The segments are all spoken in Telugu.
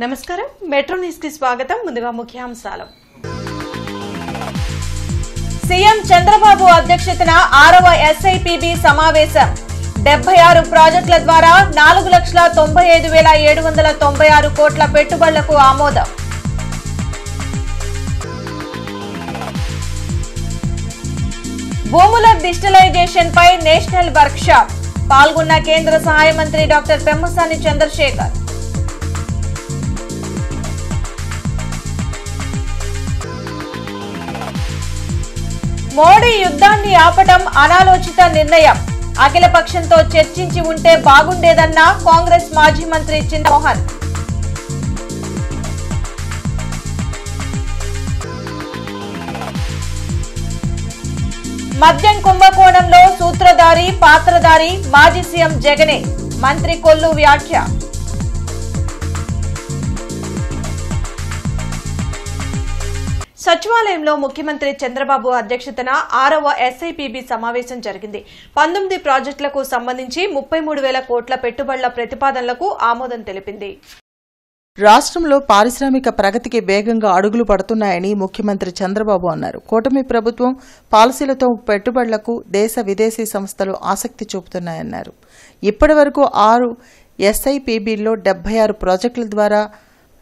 నమస్కారం మెట్రో న్యూస్ కి స్వాగతం ముందుగా ముఖ్యాంశాలు సీఎం చంద్రబాబు అధ్యక్షతన 6వ ఎస్ఐపిబి సమావేశం 76 ప్రాజెక్టుల ద్వారా 4,95,796 కోట్ల పెట్టుబడులకు ఆమోదం భూముల డిజిటలైజేషన్ పై నేషనల్ వర్క్షాప్ పాల్గొన్న కేంద్ర సహాయ మంత్రి డాక్టర్ పెమ్మసాని చంద్రశేఖర్ మోడీ యుద్ధాన్ని ఆపటం అనాలోచిత నిర్ణయం అఖిలపక్షంతో చర్చించి ఉంటే బాగుండేదన్న కాంగ్రెస్ మాజీ మంత్రి చింతమోహన్ మద్యం కుంభకోణంలో సూత్రధారి పాత్రధారి మాజీ సీఎం జగనే మంత్రి కొల్లు వ్యాఖ్య సచివాలయంలో ముఖ్యమంత్రి చంద్రబాబు అధ్యక్షతన 6వ ఎస్ఐపిబి సమావేశం జరిగింది. 19 ప్రాజెక్టులకు సంబంధించి 33,000 కోట్ల పెట్టుబడుల ప్రతిపాదనలకు ఆమోదం తెలిపింది. రాష్ట్రంలో పారిశ్రామిక ప్రగతికి వేగంగా అడుగులు పడుతున్నాయని ముఖ్యమంత్రి చంద్రబాబు అన్నారు. కూటమి ప్రభుత్వం పాలసీలతో పెట్టుబడులకు దేశ విదేశీ సంస్థలు ఆసక్తి చూపుతున్నాయన్నారు. ఇప్పటి వరకు 6 ఎస్ఐపిబిల్లో 76 ప్రాజెక్టుల ద్వారా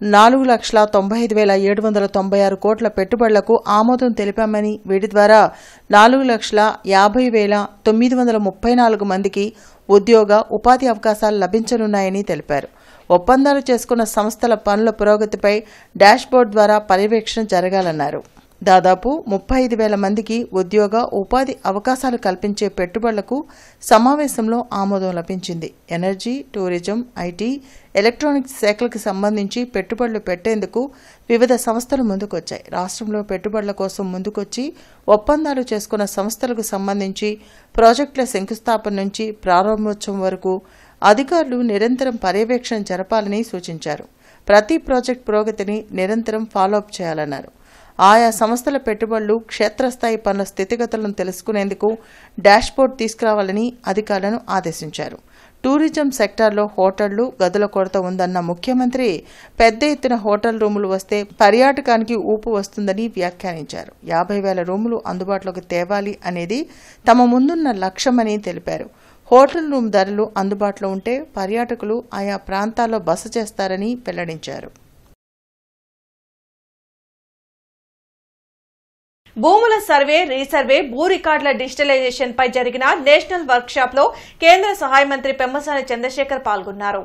4,95,796 కోట్ల పెట్టుబడులకు ఆమోదం తెలిపామని వీటి ద్వారా 4,50,934 మందికి ఉద్యోగ ఉపాధి అవకాశాలు లభించనున్నాయని తెలిపారు. ఒప్పందాలు చేసుకున్న సంస్థల పనుల పురోగతిపై డాష్బోర్డ్ ద్వారా పర్యవేక్షణ జరగాలన్నారు. దాదాపు 35,000 మందికి ఉద్యోగ ఉపాధి అవకాశాలు కల్పించే పెట్టుబడులకు సమావేశంలో ఆమోదం లభించింది. ఎనర్జీ, టూరిజం, ఐటీ, ఎలక్ట్రానిక్స్ శాఖలకు సంబంధించి పెట్టుబడులు పెట్టేందుకు వివిధ సంస్థలు ముందుకొచ్చాయి. రాష్ట్రంలో పెట్టుబడుల కోసం ముందుకొచ్చి ఒప్పందాలు చేసుకున్న సంస్థలకు సంబంధించి ప్రాజెక్టుల శంకుస్థాపన నుంచి ప్రారంభోత్సవం వరకు అధికారులు నిరంతరం పర్యవేక్షణ జరపాలని సూచించారు. ప్రతి ప్రాజెక్టు పురోగతిని నిరంతరం ఫాలోఅప్ చేయాలన్నారు. ఆయా సంస్థల పెట్టుబడులు క్షేత్రస్థాయి పనుల స్థితిగతులను తెలుసుకునేందుకు డాష్బోర్డ్ తీసుకురావాలని అధికారులను ఆదేశించారు. టూరిజం సెక్టార్లో హోటళ్లు, గదుల కొరత ఉందన్న ముఖ్యమంత్రి పెద్ద ఎత్తున హోటల్ రూములు వస్తే పర్యాటకానికి ఊపు వస్తుందని వ్యాఖ్యానించారు. 50,000 రూములు అందుబాటులోకి తేవాలి అనేది తమ ముందున్న లక్ష్యమని తెలిపారు. హోటల్ రూమ్ ధరలు అందుబాటులో ఉంటే పర్యాటకులు ఆయా ప్రాంతాల్లో బస చేస్తారని వెల్లడించారు. భూముల సర్వే, రీసర్వే, భూ రికార్డుల డిజిటలైజేషన్ పై జరిగిన నేషనల్ వర్క్ షాప్ లో కేంద్ర సహాయ మంత్రి పెమ్మసాని చంద్రశేఖర్ పాల్గొన్నారు.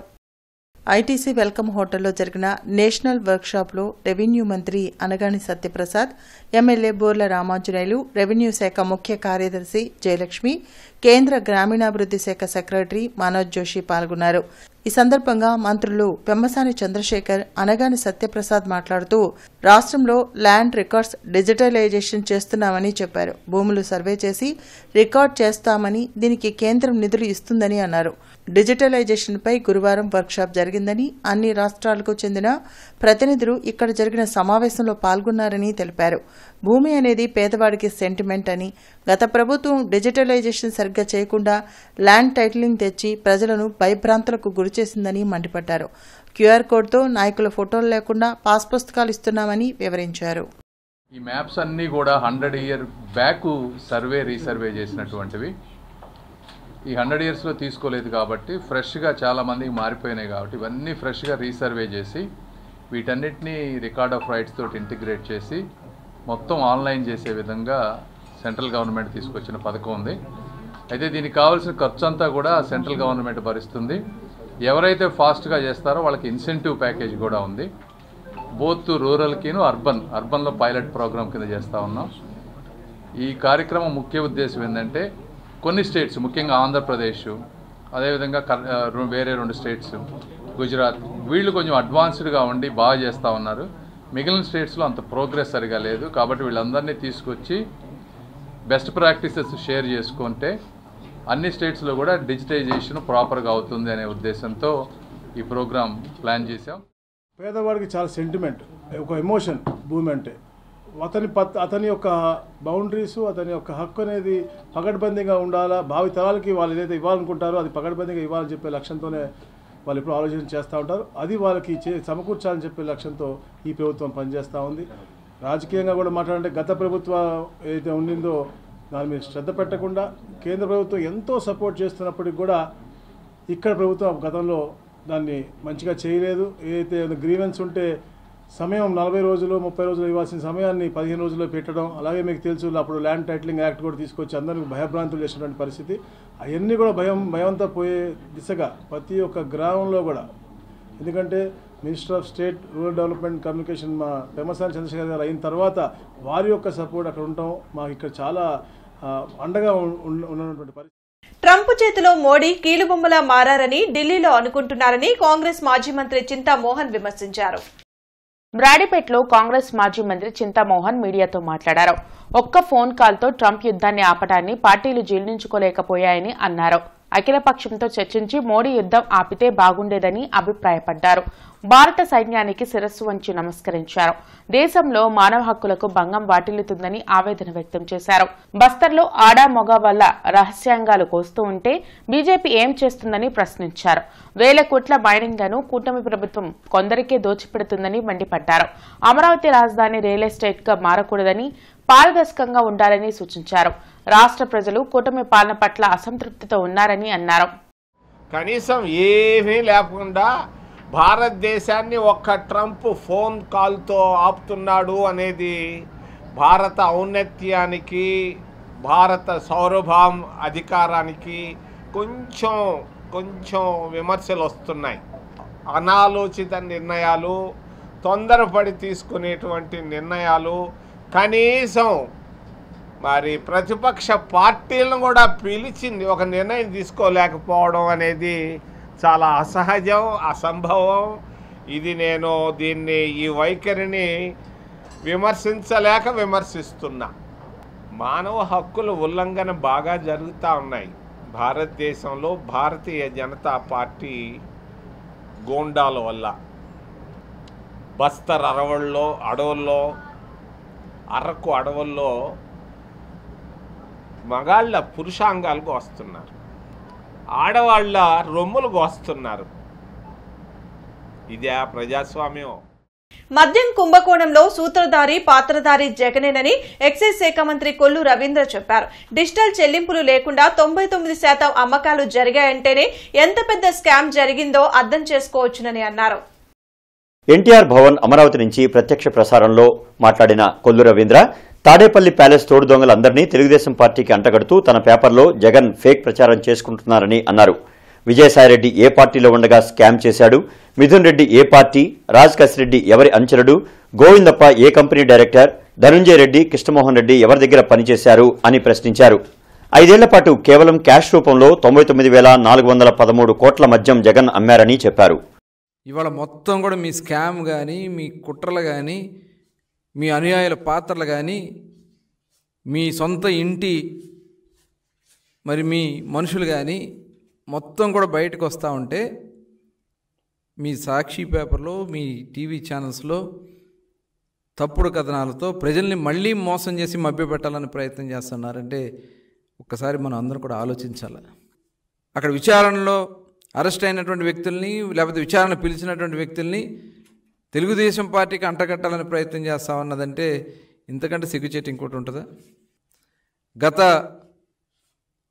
ఐటీసీ వెల్కమ్ హోటల్లో జరిగిన నేషనల్ వర్క్ షాప్ లో రెవెన్యూ మంత్రి అనగాని సత్యప్రసాద్, ఎమ్మెల్యే బోర్ల రామాంజనేయులు, రెవెన్యూ శాఖ ముఖ్య కార్యదర్శి జయలక్ష్మి, కేంద్ర గ్రామీణాభివృద్ది శాఖ సెక్రటరీ మనోజ్ జోషి పాల్గొన్నారు. ఈ సందర్భంగా మంత్రులు పెమ్మసాని చంద్రశేఖర్, అనగాని సత్యప్రసాద్ మాట్లాడుతూ రాష్ట్రంలో ల్యాండ్ రికార్డ్స్ డిజిటలైజేషన్ చేస్తున్నామని చెప్పారు. భూములు సర్వే చేసి రికార్డ్ చేస్తామని, దీనికి కేంద్రం నిధులు ఇస్తుందని అన్నారు. డిజిటలైజేషన్ పై గురువారం వర్క్షాప్ జరిగిందని, అన్ని రాష్ట్రాలకు చెందిన ప్రతినిధులు ఇక్కడ జరిగిన సమావేశంలో పాల్గొన్నారని తెలిపారు. భూమి అనేది పేదవాడికి సెంటిమెంట్ అని, గత ప్రభుత్వం డిజిటలైజేషన్ సరిగ్గా చేయకుండా ల్యాండ్ టైటిలింగ్ తెచ్చి ప్రజలను భయభ్రాంతులకు గురిచేసిందని మండిపడ్డారు. క్యూఆర్ కోడ్తో నాయకుల ఫోటోలు లేకుండా పాస్ పుస్తకాలు ఇస్తున్నామని వివరించారు. ఈ మ్యాప్స్ అన్నీ కూడా 100 ఇయర్ బ్యాక్ సర్వే రీసర్వే చేసినటువంటివి. ఈ 100 ఇయర్స్లో తీసుకోలేదు కాబట్టి ఫ్రెష్గా చాలామందికి మారిపోయినాయి కాబట్టి ఇవన్నీ ఫ్రెష్గా రీసర్వే చేసి వీటన్నిటినీ రికార్డ్ ఆఫ్ రైట్స్ తోటి ఇంటిగ్రేట్ చేసి మొత్తం ఆన్లైన్ చేసే విధంగా సెంట్రల్ గవర్నమెంట్ తీసుకొచ్చిన పథకం ఉంది. అయితే దీనికి కావాల్సిన ఖర్చు అంతా కూడా సెంట్రల్ గవర్నమెంట్ భరిస్తుంది. ఎవరైతే ఫాస్ట్గా చేస్తారో వాళ్ళకి ఇన్సెంటివ్ ప్యాకేజ్ కూడా ఉంది. బోత్ రూరల్కిను అర్బన్లో పైలట్ ప్రోగ్రామ్ కింద చేస్తూ ఉన్నాం. ఈ కార్యక్రమం ముఖ్య ఉద్దేశం ఏంటంటే కొన్ని స్టేట్స్, ముఖ్యంగా ఆంధ్రప్రదేశ్, అదేవిధంగా వేరే 2 స్టేట్స్, గుజరాత్, వీళ్ళు కొంచెం అడ్వాన్స్డ్గా ఉండి బాగా చేస్తూ ఉన్నారు. మిగిలిన స్టేట్స్లో అంత ప్రోగ్రెస్ సరిగా లేదు. కాబట్టి వీళ్ళందరినీ తీసుకొచ్చి బెస్ట్ ప్రాక్టీసెస్ షేర్ చేసుకుంటే అన్ని స్టేట్స్లో కూడా డిజిటైజేషన్ ప్రాపర్గా అవుతుంది అనే ఉద్దేశంతో ఈ ప్రోగ్రాం ప్లాన్ చేశాం. పేదవాడికి చాలా సెంటిమెంట్, ఒక ఎమోషన్ భూమి అంటే. అతని యొక్క బౌండరీసు, అతని యొక్క హక్కు అనేది పకడ్బందీగా ఉండాలా, భావి తరాలకి వాళ్ళు ఏదైతే ఇవ్వాలనుకుంటారో అది పకడ్బందీగా ఇవ్వాలని చెప్పే లక్ష్యంతోనే వాళ్ళు ఎప్పుడు ఆలోచన చేస్తూ ఉంటారు. అది వాళ్ళకి సమకూర్చాలని చెప్పే లక్ష్యంతో ఈ ప్రభుత్వం పనిచేస్తూ ఉంది. రాజకీయంగా కూడా మాట్లాడంటే గత ప్రభుత్వం ఏదైతే ఉండిందో దాని మీద శ్రద్ధ పెట్టకుండా కేంద్ర ప్రభుత్వం ఎంతో సపోర్ట్ చేస్తున్నప్పటికి కూడా ఇక్కడ ప్రభుత్వం గతంలో దాన్ని మంచిగా చేయలేదు. ఏదైతే గ్రీవెన్స్ ఉంటే సమయం 40 రోజులు 30 రోజులు ఇవ్వాల్సిన సమయాన్ని 15 రోజుల్లో పెట్టడం, అలాగే మీకు తెలుసు అప్పుడు ల్యాండ్ టైటిలింగ్ యాక్ట్ కూడా తీసుకొచ్చి అందరికీ భయభ్రాంతులు చేసినటువంటి పరిస్థితి. అవన్నీ కూడా భయంతో పోయే దిశగా ప్రతి ఒక్క గ్రామంలో కూడా, ఎందుకంటే minister of state rural development communication మా పెమ్మసాని చంద్రశేఖర్ గారు అయిన తర్వాత వారి యొక్క సపోర్ట్ అక్కడ ఉండటం మాకు ఇక్కడ చాలా అండగా ఉన్నటువంటి పరిస్థితి. ట్రంప్ చేతిలో మోడీ కీలుబొమ్మలా మారని ఢిల్లీలో అనుకుంటున్నారని కాంగ్రెస్ మాజీ మంత్రి చింతామోహన్ విమర్శించారు. బ్రాడీపేటలో కాంగ్రెస్ మాజీ మంత్రి చింతామోహన్ మీడియాతో మాట్లాడారు. ఒక్క ఫోన్ కాల్తో ట్రంప్ యుద్ధాన్ని ఆపడాన్ని పార్టీలు జీర్ణించుకోలేకపోయాయని అన్నారు. అఖిలపక్షంతో చర్చించి మోడీ యుద్దం ఆపితే బాగుండేదని అభిప్రాయపడ్డారు. భారత సైన్యానికి శిరస్సు వంచి నమస్కరించారు. దేశంలో మానవ హక్కులకు భంగం వాటిల్లుతుందని ఆవేదన వ్యక్తం చేశారు. బస్తర్లో ఆడా మొగ వల్ల రహస్యాంగాలు కోస్తూ ఉంటే బీజేపీ ఏం చేస్తుందని ప్రశ్నించారు. వేల కోట్ల మైనింగ్లను కూటమి ప్రభుత్వం కొందరికే దోచిపెడుతుందని మండిపడ్డారు. అమరావతి రాజధాని రియల్ ఎస్టేట్ గా మారకూడదని, పారదర్శకంగా ఉండాలని సూచించారు. రాష్ట్ర ప్రజలు కూటమి పాలన పట్ల అసంతృప్తితో ఉన్నారని అన్నారు. కనీసం ఏమీ లేకుండా భారతదేశాన్ని ఒక్క ట్రంప్ ఫోన్ కాల్తో ఆపుతున్నాడు అనేది భారత ఔన్నత్యానికి, భారత సార్వభౌమ అధికారానికి కొంచెం విమర్శలు వస్తున్నాయి. అనాలోచిత నిర్ణయాలు, తొందరపడి తీసుకునేటువంటి నిర్ణయాలు, కనీసం మరి ప్రతిపక్ష పార్టీలను కూడా పిలిచింది ఒక నిర్ణయం తీసుకోలేకపోవడం అనేది చాలా అసహజం, అసంభవం. ఇది నేను ఈ వైఖరిని విమర్శిస్తున్నా. మానవ హక్కుల ఉల్లంఘన బాగా జరుగుతూ ఉన్నాయి భారతదేశంలో. భారతీయ జనతా పార్టీ గోండాల వల్ల బస్తర్ అడవుల్లో అరకు అడవుల్లో మగాళ్ళ పురుషాంగాలు కోస్తున్నారు, ఆడవాళ్ల రొమ్ములు కోస్తున్నారు. ఇదే ప్రజాస్వామ్యం. మద్యం కుంభకోణంలో సూత్రధారి పాత్రధారి జగనేనని ఎక్సైజ్ శాఖ మంత్రి కొల్లు రవీంద్ర చెప్పారు. డిజిటల్ చెల్లింపులు లేకుండా 99% అమ్మకాలు జరిగాయంటేనే ఎంత పెద్ద స్కామ్ జరిగిందో అర్థం చేసుకోవచ్చునని అన్నారు. ఎన్టీఆర్ భవన్ అమరావతి నుంచి ప్రత్యక్ష ప్రసారంలో మాట్లాడిన కొల్లు రవీంద్ర, తాడేపల్లి ప్యాలెస్ తోడు దొంగలందరినీ తెలుగుదేశం పార్టీకి అంటగడుతూ తన పేపర్లో జగన్ ఫేక్ ప్రచారం చేసుకుంటున్నారని అన్నారు. విజయసాయిరెడ్డి ఏ పార్టీలో ఉండగా స్కామ్ చేశాడు, మిథున్ రెడ్డి ఏ పార్టీ, రాజ్ కసిరెడ్డి ఎవరి అనుచరుడు, గోవిందప్ప ఏ కంపెనీ డైరెక్టర్, ధనుంజయ రెడ్డి, కృష్ణమోహన్ రెడ్డి ఎవరి దగ్గర పనిచేశారు అని ప్రశ్నించారు. 5 ఏళ్ల పాటు కేవలం క్యాష్ రూపంలో 99,413 కోట్ల మద్యం జగన్ అమ్మారని చెప్పారు. ఇవాళ మొత్తం కూడా మీ స్కామ్ కానీ, మీ కుట్రలు కానీ, మీ అనుయాయుల పాత్రలు కానీ, మీ సొంత ఇంటి మీ మనుషులు కానీ మొత్తం కూడా బయటకు వస్తూ ఉంటే మీ సాక్షి పేపర్లో, మీ టీవీ ఛానల్స్లో తప్పుడు కథనాలతో ప్రజల్ని మళ్ళీ మోసం చేసి మభ్యపెట్టాలని ప్రయత్నం చేస్తున్నారంటే ఒక్కసారి మనం అందరం కూడా ఆలోచించాలి. అక్కడ విచారణలో అరెస్ట్ అయినటువంటి వ్యక్తుల్ని, లేకపోతే విచారణ పిలిచినటువంటి వ్యక్తుల్ని తెలుగుదేశం పార్టీకి అంటగట్టాలని ప్రయత్నం చేస్తామన్నదంటే ఇంతకంటే సిగ్గుచేటు ఇంకోటి ఉంటుందా? గత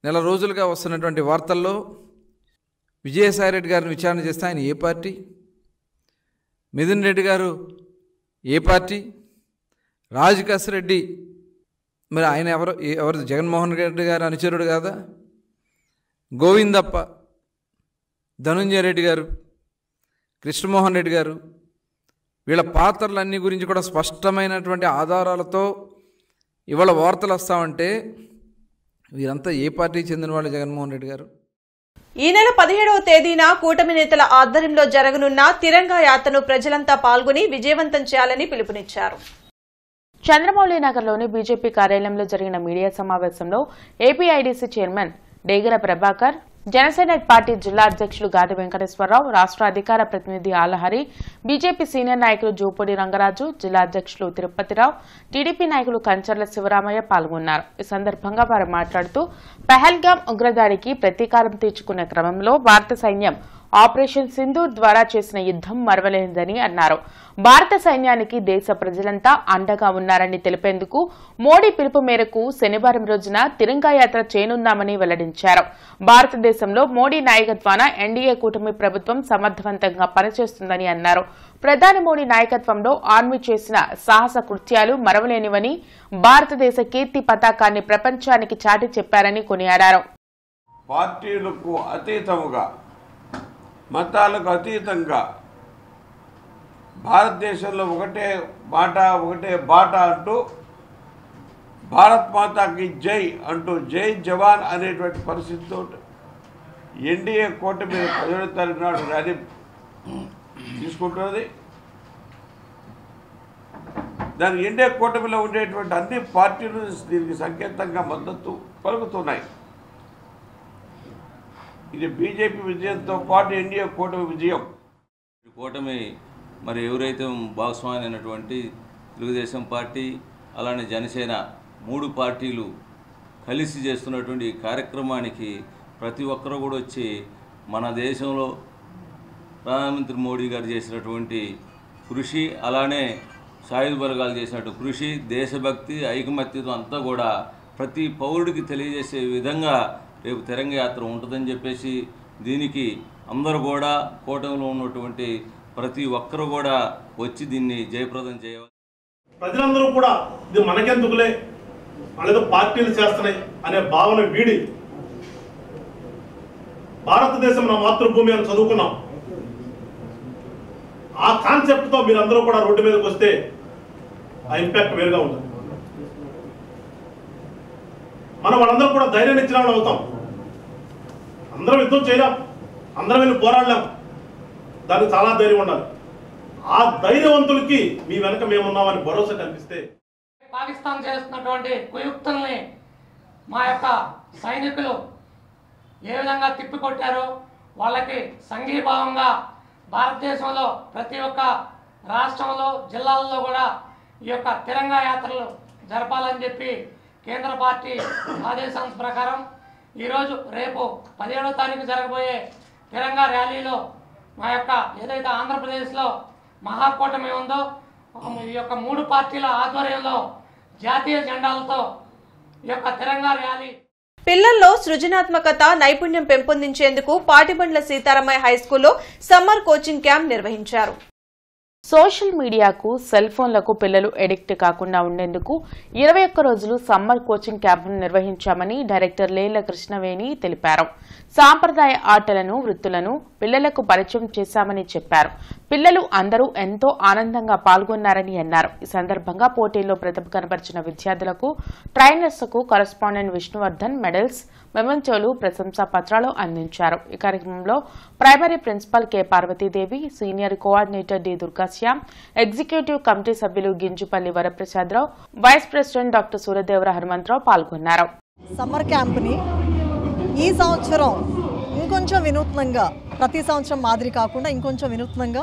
నెల రోజులుగా వస్తున్నటువంటి వార్తల్లో విజయసాయిరెడ్డి గారిని విచారణ చేస్తే ఆయన ఏ పార్టీ, మిథున్ రెడ్డి గారు ఏ పార్టీ, రాజ్ కసిరెడ్డి ఆయన ఎవరు జగన్మోహన్ రెడ్డి గారు అనుచరుడు కాదా, గోవిందప్ప, ధనుంజయ రెడ్డి గారు, కృష్ణమోహన్ రెడ్డి గారు, వీళ్ళ పాత్రలన్నీ గురించి కూడా స్పష్టమైనటువంటి ఆధారాలతో ఇవాళ వార్తలు వస్తామంటే వీరంతా ఏ పార్టీకి చెందిన వాళ్ళు? జగన్మోహన్ రెడ్డి గారు. ఈ నెల 17వ తేదీన కూటమి నేతల ఆధ్వర్యంలో జరగనున్న తిరంగా యాత్రను ప్రజలంతా పాల్గొని విజయవంతం చేయాలని పిలుపునిచ్చారు. చంద్రమౌళి నగర్లోని బీజేపీ కార్యాలయంలో జరిగిన మీడియా సమావేశంలో ఏపీఐడీసీ చైర్మన్ డేగల ప్రభాకర్, జనసేన పార్టీ జిల్లా అధ్యక్షులు గాది వెంకటేశ్వరరావు, రాష్ట్ర అధికార ప్రతినిధి ఆలహరి, బీజేపీ సీనియర్ నాయకులు జూపూడి రంగరాజు, జిల్లా అధ్యక్షులు తిరుపతిరావు, టీడీపీ నాయకులు కంచర్ల శివరామయ్య పాల్గొన్నారు. ఈ సందర్భంగా వారు మాట్లాడుతూ పహల్గాం ఉగ్రదాడికి ప్రతీకారం తీర్చుకునే క్రమంలో భారత సైన్యం ఆపరేషన్ సింధూర్ ద్వారా చేసిన యుద్ధం మరవలేనిదని అన్నారు. భారత సైన్యానికి దేశ ప్రజలంతా అండగా ఉన్నారని తెలిపేందుకు మోడీ పిలుపు మేరకు శనివారం రోజున తిరంగా యాత్ర చేయనున్నామని వెల్లడించారు. భారతదేశంలో మోడీ నాయకత్వాన ఎన్డీఏ కూటమి ప్రభుత్వం సమర్థవంతంగా పనిచేస్తుందని అన్నారు. ప్రధాని మోడీ నాయకత్వంలో ఆర్మీ చేసిన సాహస కృత్యాలు మరవలేనివని, భారతదేశ కీర్తి పతాకాన్ని ప్రపంచానికి చాటి చెప్పారని కొనియాడారు. పార్టీలకు అతీతముగా, మతాలకు అతీతంగా భారతదేశంలో ఒకటే బాట అంటూ భారత్ మాతాకి జై అంటూ జై జవాన్ అనేటువంటి పరిస్థితితో ఎన్డీఏ కూటమి 17వ తారీఖు నాడు ర్యాలీ తీసుకుంటున్నది. దాని ఎన్డీఏ కూటమిలో ఉండేటువంటి అన్ని పార్టీలు దీనికి సంకేతంగా మద్దతు పలుకుతున్నాయి. ఇది బీజేపీ విజయంతో పాటు ఎన్డీఏ కూటమి విజయం. కూటమి మరి ఎవరైతే భాగస్వామి అయినటువంటి తెలుగుదేశం పార్టీ, అలానే జనసేన 3 పార్టీలు కలిసి చేస్తున్నటువంటి ఈ కార్యక్రమానికి ప్రతి ఒక్కరూ కూడా వచ్చి మన దేశంలో ప్రధానమంత్రి మోడీ గారు చేసినటువంటి కృషి, అలానే సాయుధ బలగాలు చేసినటువంటి కృషి, దేశభక్తి, ఐకమత్యత అంతా కూడా ప్రతి పౌరుడికి తెలియజేసే విధంగా రేపు తిరంగ యాత్ర ఉంటుందని చెప్పేసి దీనికి అందరూ కూడా కూటమిలో ఉన్నటువంటి ప్రతి ఒక్కరు కూడా వచ్చి దీన్ని జయప్రదం చేయాలి. ప్రజలందరూ కూడా ఇది మనకెందుకులే, వాళ్ళేదో పార్టీలు చేస్తున్నాయి అనే భావన వీడి భారతదేశం నా మాతృభూమి అని చదువుకున్నాం. ఆ కాన్సెప్ట్తో మీరందరూ కూడా రోడ్డు మీదకి వస్తే ఆ ఇంపాక్ట్ వేరుగా ఉంటుంది. మనం వాళ్ళందరూ కూడా ధైర్యాన్ని ఇచ్చిన వాళ్ళు అవుతాం. అందరం యుద్ధం చేయలేం, అందరం వెళ్ళి పోరాడలేం. దానికి చాలా ధైర్యం ఉండాలి. ఆ ధైర్యవంతులకి మీ వెనక మేమున్నామని భరోసా కల్పిస్తే, పాకిస్తాన్ చేస్తున్నటువంటి కుయుక్తుల్ని మా యొక్క సైనికులు ఏ విధంగా తిప్పికొట్టారో వాళ్ళకి సంఘీభావంగా భారతదేశంలో ప్రతి ఒక్క రాష్ట్రంలో, జిల్లాల్లో కూడా ఈ యొక్క తిరంగా యాత్రలు జరపాలని చెప్పి కేంద్ర పార్టీ ఆదేశాల ప్రకారం ఈరోజు రేపు 17వ తారీఖు జరగబోయే తిరంగా ర్యాలీలో మా యొక్క ఏదైతే ఆంధ్రప్రదేశ్లో మహాకూటమి ఉందో ఈ యొక్క 3 పార్టీల ఆధ్వర్యంలో జాతీయ జెండాలతో ఈ యొక్క తిరంగా ర్యాలీ. పిల్లల్లో సృజనాత్మకత, నైపుణ్యం పెంపొందించేందుకు పాటిబండ్ల సీతారామయ్య హైస్కూల్లో సమ్మర్ కోచింగ్ క్యాంప్ నిర్వహించారు. సోషల్ మీడియాకు, సెల్ ఫోన్లకు పిల్లలు ఎడిక్ట్ కాకుండా ఉండేందుకు 21 రోజులు సమ్మర్ కోచింగ్ క్యాంపును నిర్వహించామని డైరెక్టర్ లేళ్ల కృష్ణవేణి తెలిపారు. సాంప్రదాయ ఆటలను, వృత్తులను పిల్లలకు పరిచయం చేశామని చెప్పారు. పిల్లలు అందరూ ఎంతో ఆనందంగా పాల్గొన్నారని అన్నారు. ఈ సందర్భంగా పోటీల్లో ప్రతిభ కనబరిచిన విద్యార్థులకు, ట్రైనర్స్కు కరస్పాండెంట్ విష్ణువర్ధన్ మెడల్స్, మెమంటోలు, ప్రశంసా పత్రాలు అందించారు. ఈ కార్యక్రమంలో primary principal K Parvathidevi, senior coordinator D Durgashyam, executive committee సభ్యులు Ginjupalli Varaprasadarao, vice president doctor Suryadevara Hanumantharao పాల్గొన్నారు. సమ్మర్ క్యాంప్ని ఈ సంవత్సరం ఇంకొంచెం వినూత్నంగా, ప్రతి సంవత్సరం మాదిరి కాకుండా ఇంకొంచెం వినూత్నంగా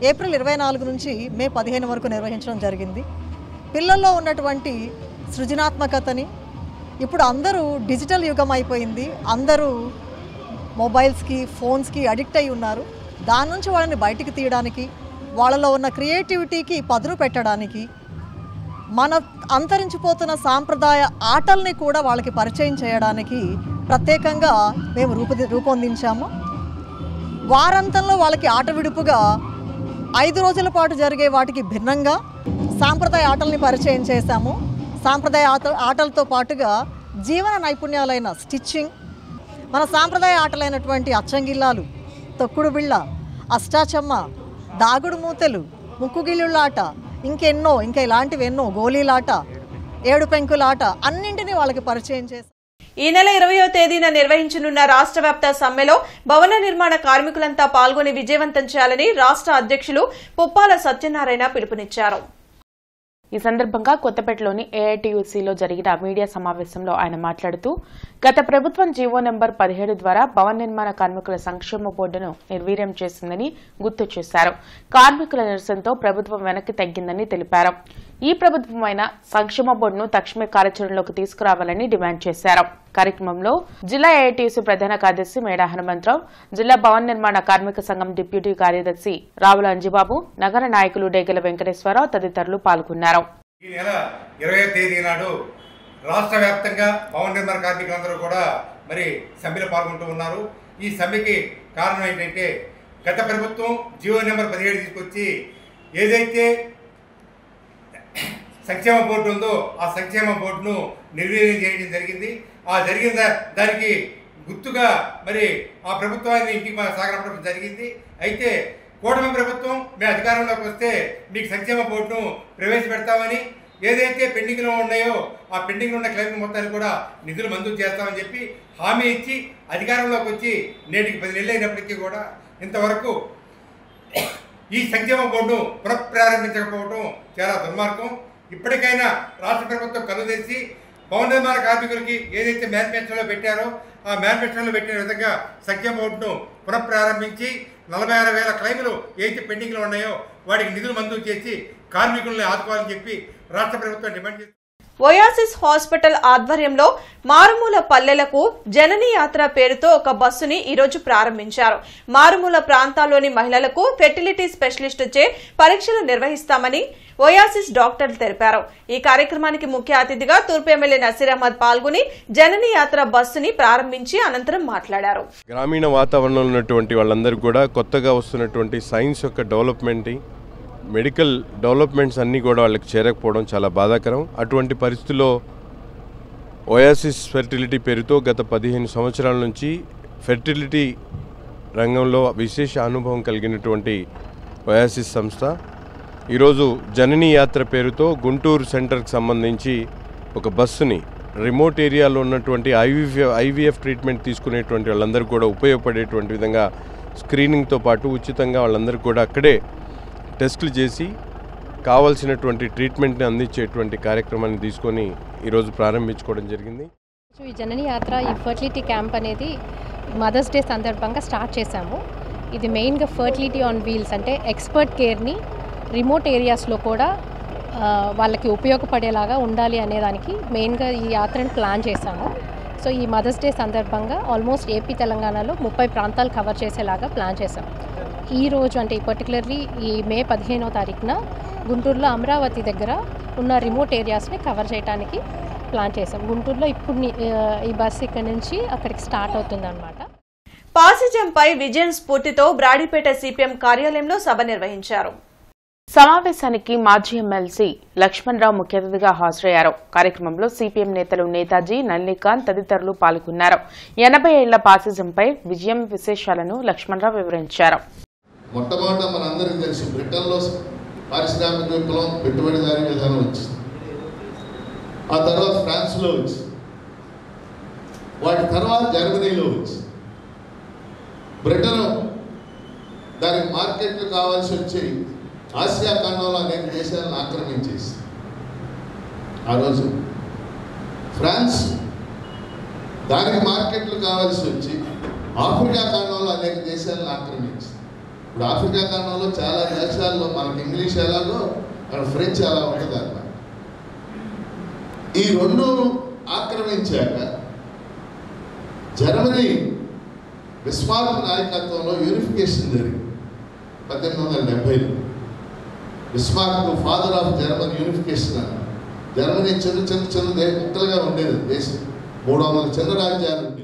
ఏప్రిల్ 24 నుంచి మే 15 వరకు నిర్వహించడం జరిగింది. పిల్లల్లో ఉన్నటువంటి సృజనాత్మకతని, ఇప్పుడు అందరూ డిజిటల్ యుగం అయిపోయింది, అందరూ మొబైల్స్కి, ఫోన్స్కి అడిక్ట్ అయి ఉన్నారు. దాని నుంచి వాళ్ళని బయటికి తీయడానికి, వాళ్ళలో ఉన్న క్రియేటివిటీకి పదును పెట్టడానికి, మన అంతరించిపోతున్న సాంప్రదాయ ఆటల్ని కూడా వాళ్ళకి పరిచయం చేయడానికి ప్రత్యేకంగా మేము రూపొందించాము. వారాంతంలో వాళ్ళకి ఆట విడుపుగా 5 రోజుల పాటు జరిగే వాటికి భిన్నంగా సాంప్రదాయ ఆటల్ని పరిచయం చేశాము. సాంప్రదాయ ఆటలతో పాటుగా జీవన నైపుణ్యాలైన స్టిచ్చింగ్, మన సాంప్రదాయ ఆటలైనటువంటి అచ్చంగిల్లాలు, తొక్కుడు బిళ్ళ, అష్టాచమ్మ, దాగుడు మూతలు, ముక్కుగిళ్ళుళ్ళాట, ఇంకా ఇలాంటివెన్నో, గోళీలాట, 7 పెంకులాట అన్నింటినీ వాళ్ళకి పరిచయం చేశాం. ఈ నెల 20వ తేదీన నిర్వహించనున్న రాష్ట్ర వ్యాప్త సమ్మెలో భవన నిర్మాణ కార్మికులంతా పాల్గొని విజయవంతం చేయాలని రాష్ట్ర అధ్యక్షులు పుప్పాల సత్యనారాయణ పిలుపునిచ్చారు. ఈ సందర్భంగా కొత్తపేటలోని ఏఐటీయూసీలో జరిగిన మీడియా సమావేశంలో ఆయన మాట్లాడుతూ గత ప్రభుత్వం జీవో నెంబర్ 17 ద్వారా భవన నిర్మాణ కార్మికుల సంక్షేమ బోర్డును నిర్వీర్యం చేసిందని గుర్తు చేశారు. కార్మికుల నిరసనతో ప్రభుత్వం వెనక్కి తగ్గిందని తెలిపారు. ఈ ప్రభుత్వమైన సంక్షేమ బోర్డును తక్షణమే కార్యాచరణలోకి తీసుకురావాలని డిమాండ్ చేశారు. కార్యక్రమంలో జిల్లా ఏఐటీయూసీ ప్రధాన కార్యదర్శి మేడా హనుమంతరావు, జిల్లా భవన నిర్మాణ కార్మిక సంఘం డిప్యూటీ కార్యదర్శి రావుల అంజిబాబు, నగర నాయకులు డేగల వెంకటేశ్వరరావు తదితరులు పాల్గొన్నారు. ఈ నెల 20వ తేదీ నాడు రాష్ట్ర వ్యాప్తంగా భవన నిర్మాణ కార్మికులందరూ కూడా మరి సమ్మెలో పాల్గొంటూ ఉన్నారు. ఈ సమ్మెకి కారణం ఏంటంటే గత ప్రభుత్వం జీవో నెంబర్ 17 తీసుకొచ్చి ఏదైతే సంక్షేమ బోర్డు ఉందో ఆ సంక్షేమ బోర్డును నిర్వీర్యం చేయడం జరిగింది. ఆ జరిగిన దానికి గుర్తుగా మరి ఆ ప్రభుత్వాన్ని ఇంటికి సాగనపడడం జరిగింది. అయితే కూటమి ప్రభుత్వం మేము అధికారంలోకి వస్తే మీకు సంక్షేమ బోర్డును ప్రవేశపెడతామని, ఏదైతే పెండింగ్లో ఉన్నాయో ఆ పెండింగ్లో ఉన్న క్లెయిమ్ మొత్తాన్ని కూడా నిధులు మంజూరు చేస్తామని చెప్పి హామీ ఇచ్చి అధికారంలోకి వచ్చి నేటికి 10 నెలలు అయినప్పటికీ కూడా ఇంతవరకు ఈ సంక్షేమ బోర్డును పునఃప్రారంభించకపోవడం చాలా దుర్మార్గం. ఇప్పటికైనా రాష్ట్ర ప్రభుత్వం కళ్ళు తెరిచి భవన నిర్మాణ కార్మికులకి ఏదైతే మేనిఫెస్టోలో పెట్టారో ఆ మేనిఫెస్టోలో పెట్టిన విధంగా సంక్షేమ బోర్డును పునఃప్రారంభించి 46,000 క్లెయిములు ఏదైతే పెండింగ్లో ఉన్నాయో వాటికి నిధులు మంజూరు చేసి కార్మికులను ఆదుకోవాలని చెప్పి రాష్ట్ర ప్రభుత్వం డిమాండ్ చేస్తుంది. ఒయాసిస్ హాస్పిటల్ ఆధ్వర్యంలో మారుమూల పల్లెలకు జనని యాత్ర పేరుతో ఒక బస్సుని ఈరోజు ప్రారంభించారు. మారుమూల ప్రాంతాల్లోని మహిళలకు ఫెర్టిలిటీ స్పెషలిస్టుచే పరీక్షలు నిర్వహిస్తామని ఒయాసిస్ డాక్టర్లు తెలిపారు. ఈ కార్యక్రమానికి ముఖ్య అతిథిగా తూర్పు ఎమ్మెల్యే నసీర్ అహ్మద్ పాల్గొని జనని యాత్ర బస్సుని ప్రారంభించి అనంతరం మాట్లాడారు. గ్రామీణ వాతావరణంలో ఉన్నటువంటి వాళ్ళందరూ కూడా కొత్తగా వస్తున్నటువంటి సైన్స్ యొక్క డెవలప్మెంట్, మెడికల్ డెవలప్మెంట్స్ అన్నీ కూడా వాళ్ళకి చేరకపోవడం చాలా బాధాకరం. అటువంటి పరిస్థితుల్లో ఒయాసిస్ ఫెర్టిలిటీ పేరుతో గత 15 సంవత్సరాల నుంచి ఫెర్టిలిటీ రంగంలో విశేష అనుభవం కలిగినటువంటి ఒయాసిస్ సంస్థ ఈరోజు జనని యాత్ర పేరుతో గుంటూరు సెంటర్కి సంబంధించి ఒక బస్సుని రిమోట్ ఏరియాలో ఉన్నటువంటి ఐవీఎఫ్ ట్రీట్మెంట్ తీసుకునేటువంటి వాళ్ళందరూ కూడా ఉపయోగపడేటువంటి విధంగా స్క్రీనింగ్తో పాటు ఉచితంగా వాళ్ళందరూ కూడా అక్కడే టెస్టులు చేసి కావాల్సినటువంటి ట్రీట్మెంట్ని అందించేటువంటి కార్యక్రమాన్ని తీసుకొని ఈరోజు ప్రారంభించుకోవడం జరిగింది. ఈ జనని యాత్ర, ఈ ఫర్టిలిటీ క్యాంప్ అనేది మదర్స్ డే సందర్భంగా స్టార్ట్ చేశాము. ఇది మెయిన్గా ఫర్టిలిటీ ఆన్ వీల్స్, అంటే ఎక్స్పర్ట్ కేర్ని రిమోట్ ఏరియాస్లో కూడా వాళ్ళకి ఉపయోగపడేలాగా ఉండాలి అనేదానికి మెయిన్గా ఈ యాత్రను ప్లాన్ చేశాము. సో ఈ మదర్స్ డే సందర్భంగా ఆల్మోస్ట్ ఏపీ తెలంగాణలో 30 ప్రాంతాలు కవర్ చేసేలాగా ప్లాన్ చేశాం. ఈ రోజు అంటే పర్టికులర్లీ ఈ మే 15వ తారీఖున గుంటూరులో అమరావతి దగ్గర ఉన్న రిమోట్ ఏరియాస్ని కవర్ చేయడానికి ప్లాన్ చేశాం. గుంటూరులో ఇప్పుడు ఈ బస్సు ఇక్కడ నుంచి అక్కడికి స్టార్ట్ అవుతుందన్నమాట. పాసిజంపై విజయం స్ఫూర్తితో బ్రాడీపేట సిపిఎం కార్యాలయంలో సభ నిర్వహించారు. సమావేశానికి మాజీ ఎమ్మెల్సీ లక్ష్మణరావు ముఖ్య అతిథిగా హాజరయ్యారు. కార్యక్రమంలో సిపిఎం నేతలు నేతాజీ, నల్లికాంత్ తదితరులు పాల్గొన్నారు. 80 ఏళ్ల పాసిజంపై విజయం విశేషాలను లక్ష్మణరావు వివరించారు. మొట్టమొదట మనందరికీ తెలిసి బ్రిటన్లో పారిశ్రామిక విప్లవం, పెట్టుబడిదారీ విధానం వచ్చింది. ఆ తర్వాత ఫ్రాన్స్లో వచ్చింది, వాటి తర్వాత జర్మనీలో వచ్చింది. బ్రిటన్ దానికి మార్కెట్లు కావాల్సి వచ్చి ఆసియా ఖండంలో అనేక దేశాలను ఆక్రమించేసి ఆ రోజు ఫ్రాన్స్ దానికి మార్కెట్లు కావాల్సి వచ్చి ఆఫ్రికా ఖండంలో అనేక దేశాలను ఆక్రమించింది. ఇప్పుడు ఆఫ్రికా ఖండంలో చాలా దేశాల్లో మనకి ఇంగ్లీష్ ఎలాగో అక్కడ ఫ్రెంచ్ ఎలా ఉంటుంది అన్నమాట. ఈ రెండు ఆక్రమించాక జర్మనీ బిస్మార్క్ నాయకత్వంలో యూనిఫికేషన్ జరిగింది 1870లో. Bismarck father of German unification అన్న. జర్మనీ చిన్న ముక్కలుగా ఉండేది దేశం, 300 చిన్న రాజ్యాలు ఉండేవి.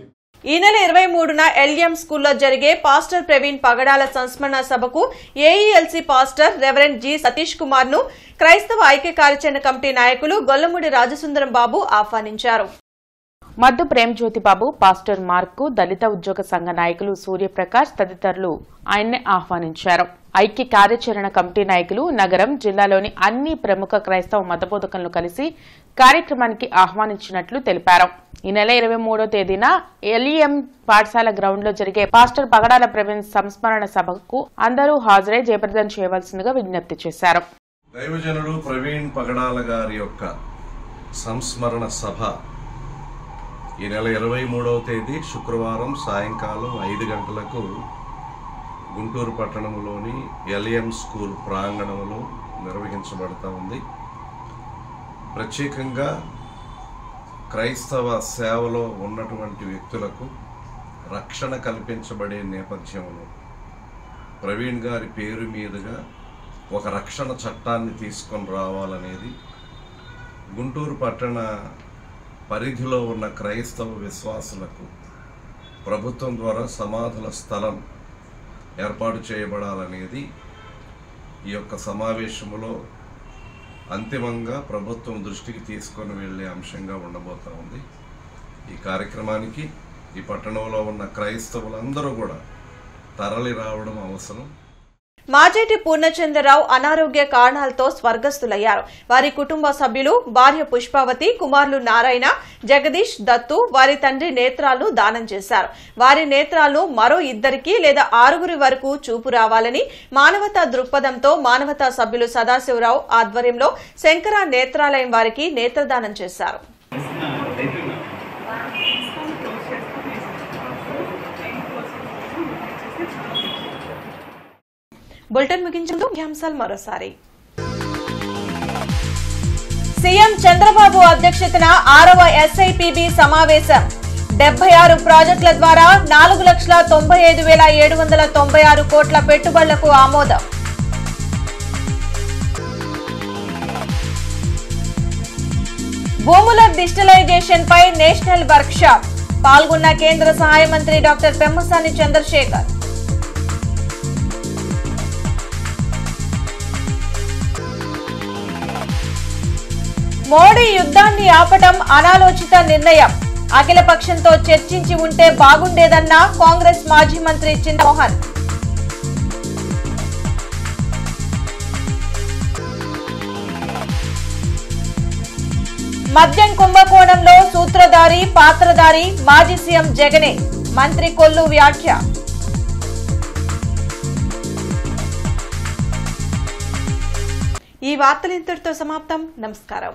ఈ నెల 23న ఎల్ఎం స్కూల్లో జరిగే పాస్టర్ ప్రవీణ్ పగడాల సంస్మరణ సభకు AELC pastor reverend G Satish Kumar ను క్రైస్తవ ఐక్య కార్యాచరణ కమిటీ నాయకులు గొల్లమూడి రాజసుందరం బాబు ఆహ్వానించారు. మద్దు ప్రేమ్జ్యోతిబాబు, పాస్టర్ మార్కు, దళిత ఉద్యోగ సంఘ నాయకులు సూర్యప్రకాష్ తదితరులు ఆయన్ని ఆహ్వానించారు. ఐక్య కార్యాచరణ కమిటీ నాయకులు నగరం, జిల్లాలోని అన్ని ప్రముఖ క్రైస్తవ మతబోధకులను కలిసి కార్యక్రమానికి ఆహ్వానించినట్లు తెలిపారు. ఈ నెల 23వ తేదీన ఎల్ఈఎం పాఠశాల గ్రౌండ్ లో జరిగే పాస్టర్ పగడాల ప్రవీణ్ సంస్మరణ సభకు అందరూ హాజరై జయప్రదం చేయవలసిందిగా విజ్ఞప్తి చేశారు. దైవజనుడు ప్రవీణ్ పగడాల గారి యొక్క సంస్మరణ సభ ఈ నెల 23వ తేదీ శుక్రవారం సాయంకాలం 5 గంటలకు గుంటూరు పట్టణంలోని ఎల్ఎం స్కూల్ ప్రాంగణంలో నిర్వహించబడతా ఉంది. ప్రత్యేకంగా క్రైస్తవ సేవలో ఉన్నటువంటి వ్యక్తులకు రక్షణ కల్పించబడే నేపథ్యంలో ప్రవీణ్ గారి పేరు మీదుగా ఒక రక్షణ చట్టాన్ని తీసుకొని రావాలనేది గుంటూరు పట్టణ పరిధిలో ఉన్న క్రైస్తవ విశ్వాసులకు ప్రభుత్వం ద్వారా సమాధుల స్థలం ఏర్పాటు చేయబడాలనేది ఈ యొక్క సమావేశంలో అంతిమంగా ప్రభుత్వం దృష్టికి తీసుకొని వెళ్ళే అంశంగా ఉండబోతా ఉంది. ఈ కార్యక్రమానికి ఈ పట్టణంలో ఉన్న క్రైస్తవులందరూ కూడా తరలి రావడం అవసరం. మాజేటి పూర్ణచంద్రరావు అనారోగ్య కారణాలతో స్వర్గస్థులయ్యారు. వారి కుటుంబ సభ్యులు భార్య పుష్పావతి, కుమారులు నారాయణ, జగదీష్, దత్తు వారి తండ్రి నేత్రాలను దానం చేశారు. వారి నేత్రాలను మరో 2 లేదా 6 వరకు చూపు రావాలని మానవతా దృక్పథంతో మానవతా సభ్యులు సదాశివరావు ఆధ్వర్యంలో శంకర నేత్రాలయం వారికి నేత్రదానం చేశారు. బులెటిన్ ముగించేందుకు ముఖ్యాంశాలు మరోసారి. సీఎం చంద్రబాబు అధ్యక్షతన 6వ ఎస్ఐపిబి సమావేశం. 76 ప్రాజెక్టుల ద్వారా 4,95,796 కోట్ల పెట్టుబడులకు ఆమోదం. భూముల డిజిటలైజేషన్ పై నేషనల్ వర్క్ షాప్. పాల్గొన్న కేంద్ర సహాయ మంత్రి డాక్టర్ పెమ్మసాని చంద్రశేఖర్. మోడీ యుద్ధాన్ని ఆపటం అనాలోచిత నిర్ణయం. అఖిలపక్షంతో చర్చించి ఉంటే బాగుండేదన్న కాంగ్రెస్ మాజీ మంత్రి చింతమోహన్. మద్యం కుంభకోణంలో సూత్రధారి, పాత్రధారి మాజీ సీఎం జగనే. మంత్రి కొల్లు వ్యాఖ్య. ఈ వార్తలు ఇంతటితో సమాప్తం. నమస్కారం.